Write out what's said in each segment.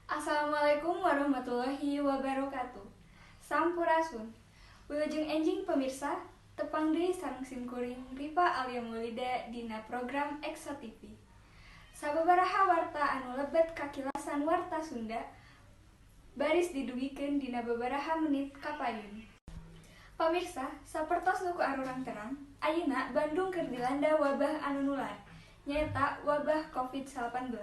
Assalamualaikum warahmatullahi wabarakatuh. Sampurasun. Wilujeng enjing pemirsa, tepang deui sareng simkuring Rifa Alia Maulida dina program Ekso TV. Sababaraha warta anu lebet kakilasan warta Sunda baris didugikeun dina babaraha menit kapayun. Pamirsa, sapertos nu ku arurang terang, ayeuna Bandung keur dilanda wabah anu nular, nyaeta wabah COVID-19.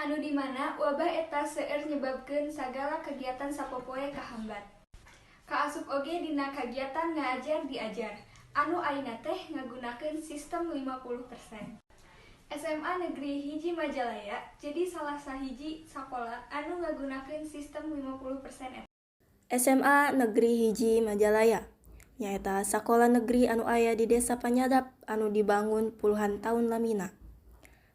Anu di mana wabah eta seueur nyebabkeun sagala kegiatan sapopoe kahambat. Kaasup oge dina kagiatan ngaajar diajar, anu ayeuna teh ngagunakeun sistem 50%. SMA Negeri Hiji Majalaya jadi salah sahiji sakola anu ngagunakeun sistem 50% eta. SMA Negeri Hiji Majalaya nyaeta sakola negeri anu aya di Desa Panyadap anu dibangun puluhan tahun lamina.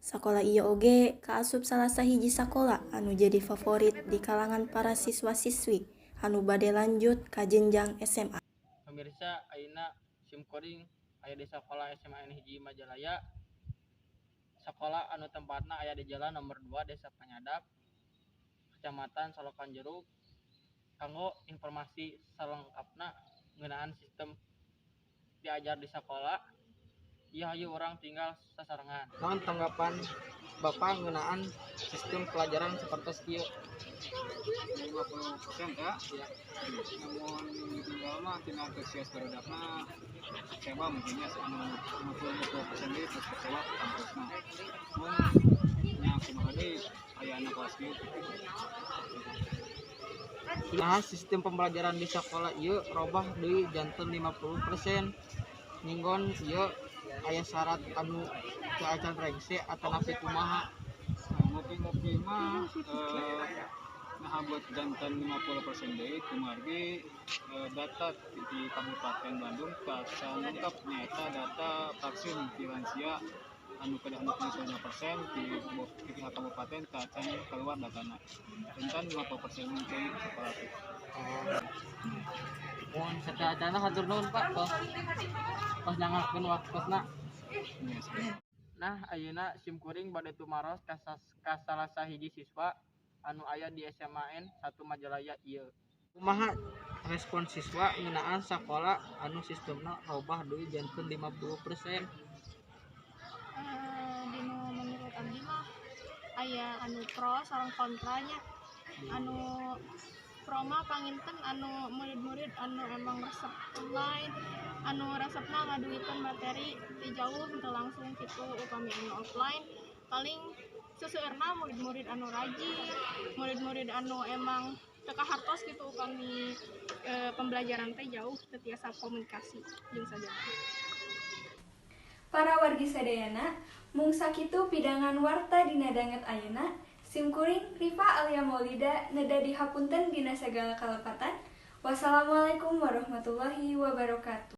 Sakola ieu oge kaasup salah sahiji sakola anu jadi favorit di kalangan para siswa-siswi anu bade lanjut ka jenjang SMA. Pemirsa, ayeuna simkuring aya di sakola SMA Hiji Majalaya. Sakola anu tempatna aya di Jalan Nomor 2 Desa Panyadap, Kecamatan Solokan Jeruk. Kanggo informasi salengkapna ngeunaan sistem diajar di sakola, ieu hayu urang tinggal sasarengan. Naon tanggapan Bapak ngeunaan sistem pelajaran sapertos kieu? 50% ya. Namun tinggal mah tina antusias barodakna kecewa mungkinnya anu 50% deui terus kecewa kampusna. Mun nya kumaha deui aya anak kelas kieu. Nah, sistem pembelajaran di sekolah ieu robah deui janten 50%. Ninggon ieu aya syarat anu teu acan rengse atanapi kumaha? Ngopi-ngopi mah ngahabot janten 50% deui kumargi data di Kabupaten Bandung tacan lengkap nyaeta data vaksin di lansia anu kedah 65% di pihak kabupaten tacan keluar datana. Rentan 50% mungkin sekolah itu. Mun sacaacana hatur nuhun Pak tos nyangakeun waktuna. Nah, ayeuna simkuring bade tumaros ka salah sahiji siswa anu aya di SMA 1 Majalaya ieu. Kumaha respon siswa ngeunaan sakola anu sistemna robah deui janten 50%? Dinu menurut abdi mah aya anu pro sareng kontranya. Anu pro mah panginten anu murid-murid anu emang resep online, anu resepna ngaduikeun materi di jauh henteu langsung kitu upami anu offline. Paling seseueurna murid-murid anu rajin, murid-murid anu emang teu kahartos kitu upami pembelajaran teh jauh teu tiasa komunikasi jeung sajana. Para wargi sadayana, mung sakitu pidangan warta dina danget ayeuna. Simkuring Rifa Alia Maulida neda dihapunten dina sagala kalepatan. Wassalamualaikum warahmatullahi wabarakatuh.